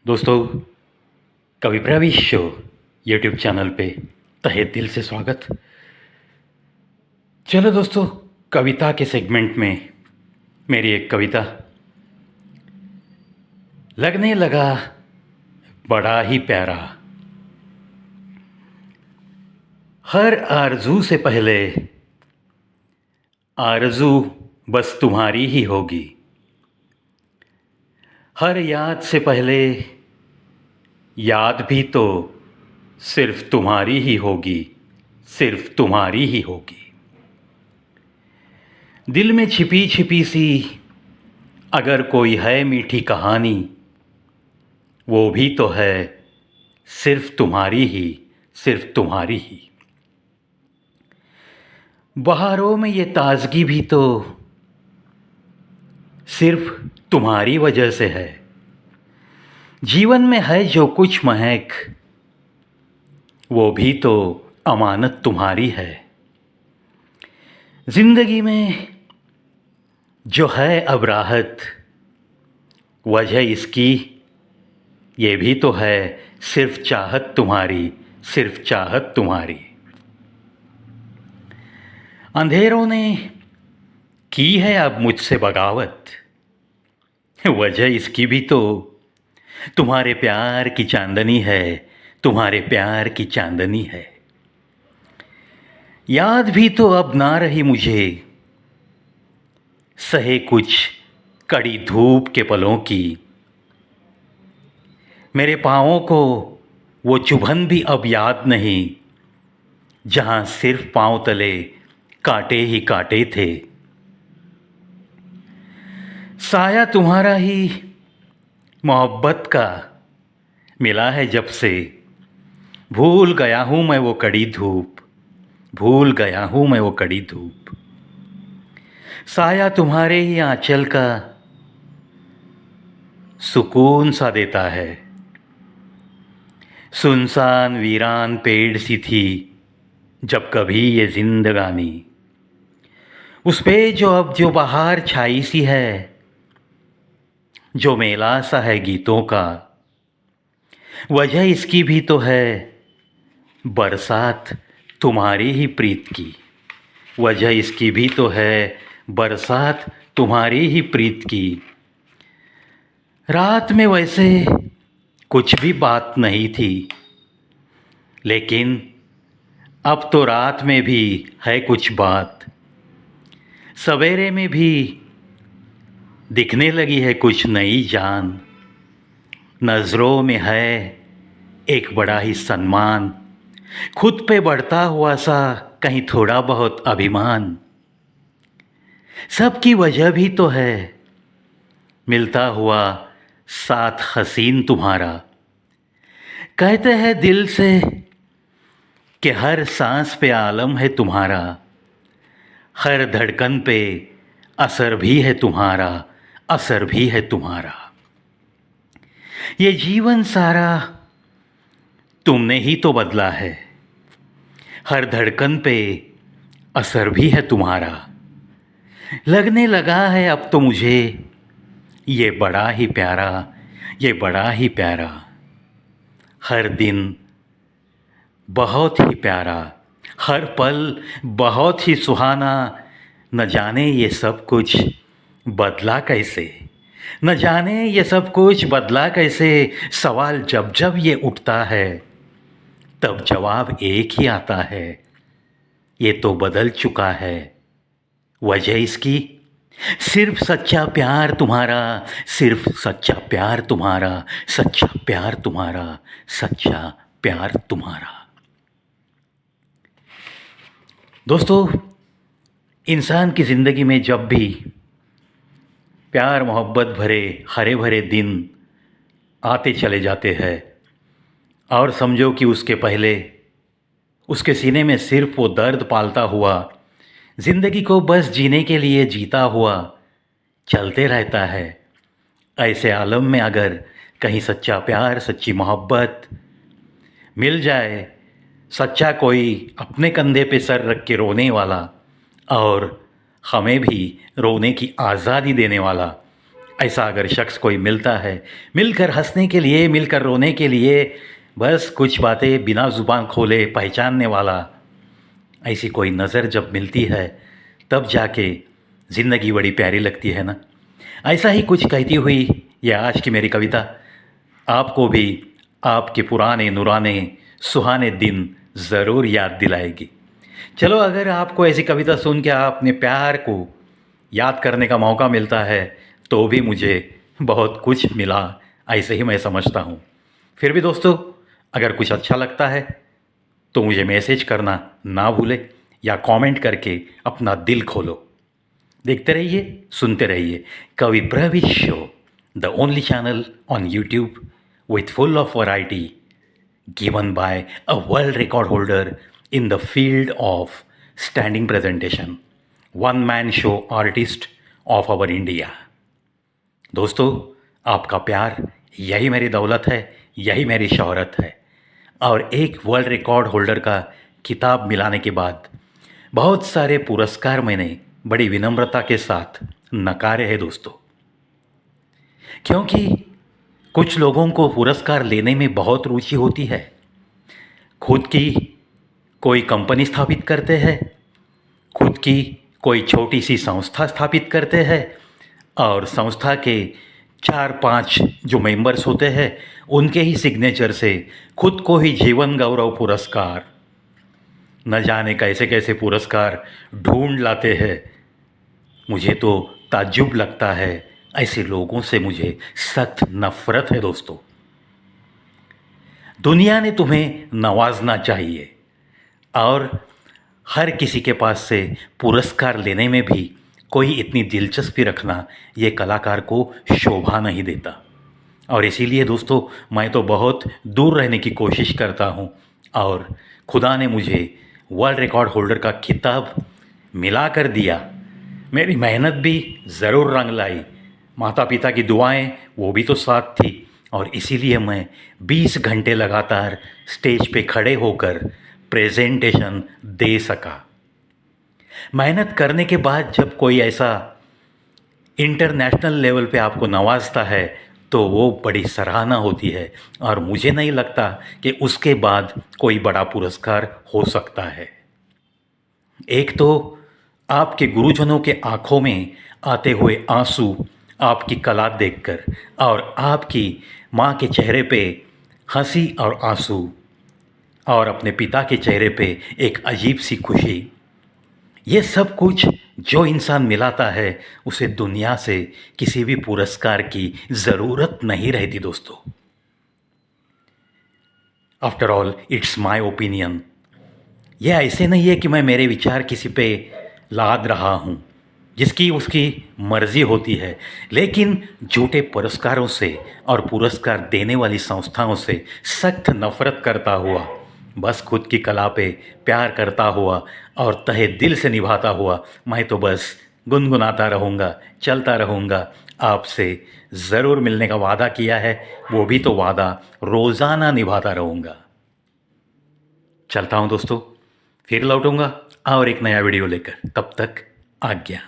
दोस्तों, कवि प्रवेश शो यूट्यूब चैनल पे तहे दिल से स्वागत। चलो दोस्तों, कविता के सेगमेंट में मेरी एक कविता लगने लगा बड़ा ही प्यारा। हर आरजू से पहले आरजू बस तुम्हारी ही होगी। हर याद से पहले याद भी तो सिर्फ तुम्हारी ही होगी, सिर्फ तुम्हारी ही होगी। दिल में छिपी छिपी सी अगर कोई है मीठी कहानी, वो भी तो है सिर्फ तुम्हारी ही, सिर्फ तुम्हारी ही। बहारों में ये ताजगी भी तो सिर्फ तुम्हारी वजह से है। जीवन में है जो कुछ महक, वो भी तो अमानत तुम्हारी है। जिंदगी में जो है अब राहत, वजह इसकी ये भी तो है सिर्फ चाहत तुम्हारी, सिर्फ चाहत तुम्हारी। अंधेरों ने की है अब मुझसे बगावत, वजह इसकी भी तो तुम्हारे प्यार की चांदनी है, तुम्हारे प्यार की चांदनी है। याद भी तो अब ना रही मुझे सहे कुछ कड़ी धूप के पलों की। मेरे पाँवों को वो चुभन भी अब याद नहीं, जहाँ सिर्फ पाँव तले कांटे ही कांटे थे। साया तुम्हारा ही मोहब्बत का मिला है जब से, भूल गया हूँ मैं वो कड़ी धूप, भूल गया हूँ मैं वो कड़ी धूप। साया तुम्हारे ही आंचल का सुकून सा देता है। सुनसान वीरान पेड़ सी थी जब कभी ये जिंदगानी, उस पे जो बहार छाई सी है, जो मेला सा है गीतों का। वजह इसकी भी तो है बरसात तुम्हारी ही प्रीत की, वजह इसकी भी तो है बरसात तुम्हारी ही प्रीत की। रात में वैसे कुछ भी बात नहीं थी, लेकिन अब तो रात में भी है कुछ बात। सवेरे में भी दिखने लगी है कुछ नई जान। नज़रों में है एक बड़ा ही सम्मान, खुद पे बढ़ता हुआ सा कहीं थोड़ा बहुत अभिमान। सबकी वजह भी तो है मिलता हुआ साथ हसीन तुम्हारा। कहते हैं दिल से कि हर सांस पे आलम है तुम्हारा, हर धड़कन पे असर भी है तुम्हारा, असर भी है तुम्हारा। ये जीवन सारा तुमने ही तो बदला है, हर धड़कन पे असर भी है तुम्हारा। लगने लगा है अब तो मुझे ये बड़ा ही प्यारा, ये बड़ा ही प्यारा। हर दिन बहुत ही प्यारा, हर पल बहुत ही सुहाना। न जाने ये सब कुछ बदला कैसे, न जाने ये सब कुछ बदला कैसे। सवाल जब जब ये उठता है तब जवाब एक ही आता है, ये तो बदल चुका है। वजह इसकी सिर्फ सच्चा प्यार तुम्हारा, सिर्फ सच्चा प्यार तुम्हारा, सच्चा प्यार तुम्हारा, सच्चा प्यार तुम्हारा। दोस्तों, इंसान की ज़िंदगी में जब भी प्यार मोहब्बत भरे हरे भरे दिन आते चले जाते हैं, और समझो कि उसके पहले उसके सीने में सिर्फ वो दर्द पालता हुआ, ज़िंदगी को बस जीने के लिए जीता हुआ चलते रहता है। ऐसे आलम में अगर कहीं सच्चा प्यार, सच्ची मोहब्बत मिल जाए, सच्चा कोई अपने कंधे पे सर रख के रोने वाला और हमें भी रोने की आज़ादी देने वाला, ऐसा अगर शख्स कोई मिलता है, मिलकर हंसने के लिए, मिलकर रोने के लिए, बस कुछ बातें बिना ज़ुबान खोले पहचानने वाला, ऐसी कोई नज़र जब मिलती है तब जाके ज़िंदगी बड़ी प्यारी लगती है ना। ऐसा ही कुछ कहती हुई यह आज की मेरी कविता आपको भी आपके पुराने नुराने सुहाने दिन ज़रूर याद दिलाएगी। चलो, अगर आपको ऐसी कविता सुन के अपने प्यार को याद करने का मौका मिलता है तो भी मुझे बहुत कुछ मिला, ऐसे ही मैं समझता हूँ। फिर भी दोस्तों, अगर कुछ अच्छा लगता है तो मुझे मैसेज करना ना भूले या कमेंट करके अपना दिल खोलो। देखते रहिए, सुनते रहिए Kavi Pravish show, the only channel on YouTube with full of variety given by a world record holder in the field of standing presentation, one man show artist of our India। दोस्तों, आपका प्यार यही मेरी दौलत है, यही मेरी शोहरत है। और एक वर्ल्ड रिकॉर्ड होल्डर का खिताब मिलाने के बाद बहुत सारे पुरस्कार मैंने बड़ी विनम्रता के साथ नकारे हैं दोस्तों, क्योंकि कुछ लोगों को पुरस्कार लेने में बहुत रुचि होती है। खुद की कोई कंपनी स्थापित करते हैं, खुद की कोई छोटी सी संस्था स्थापित करते हैं और संस्था के 4-5 जो मेंबर्स होते हैं उनके ही सिग्नेचर से खुद को ही जीवन गौरव पुरस्कार, न जाने कैसे कैसे पुरस्कार ढूंढ लाते हैं। मुझे तो ताज्जुब लगता है, ऐसे लोगों से मुझे सख्त नफ़रत है दोस्तों। दुनिया ने तुम्हें नवाजना चाहिए और हर किसी के पास से पुरस्कार लेने में भी कोई इतनी दिलचस्पी रखना ये कलाकार को शोभा नहीं देता। और इसीलिए दोस्तों, मैं तो बहुत दूर रहने की कोशिश करता हूँ और खुदा ने मुझे वर्ल्ड रिकॉर्ड होल्डर का खिताब मिला कर दिया। मेरी मेहनत भी ज़रूर रंग लाई, माता पिता की दुआएं वो भी तो साथ थी, और इसीलिए मैं 20 घंटे लगातार स्टेज पे खड़े होकर प्रेजेंटेशन दे सका। मेहनत करने के बाद जब कोई ऐसा इंटरनेशनल लेवल पे आपको नवाजता है तो वो बड़ी सराहना होती है, और मुझे नहीं लगता कि उसके बाद कोई बड़ा पुरस्कार हो सकता है। एक तो आपके गुरुजनों के आंखों में आते हुए आंसू आपकी कला देखकर, और आपकी माँ के चेहरे पे हंसी और आंसू, और अपने पिता के चेहरे पे एक अजीब सी खुशी, ये सब कुछ जो इंसान मिलाता है उसे दुनिया से किसी भी पुरस्कार की ज़रूरत नहीं रहती दोस्तों। After all it's my opinion. ये ऐसे नहीं है कि मैं मेरे विचार किसी पे लाद रहा हूँ, जिसकी उसकी मर्ज़ी होती है, लेकिन झूठे पुरस्कारों से और पुरस्कार देने वाली संस्थाओं से सख्त नफ़रत करता हुआ, बस खुद की कला पे प्यार करता हुआ और तहे दिल से निभाता हुआ, मैं तो बस गुनगुनाता रहूँगा, चलता रहूँगा। आपसे ज़रूर मिलने का वादा किया है, वो भी तो वादा रोज़ाना निभाता रहूँगा। चलता हूँ दोस्तों, फिर लौटूँगा और एक नया वीडियो लेकर। तब तक आज्ञा।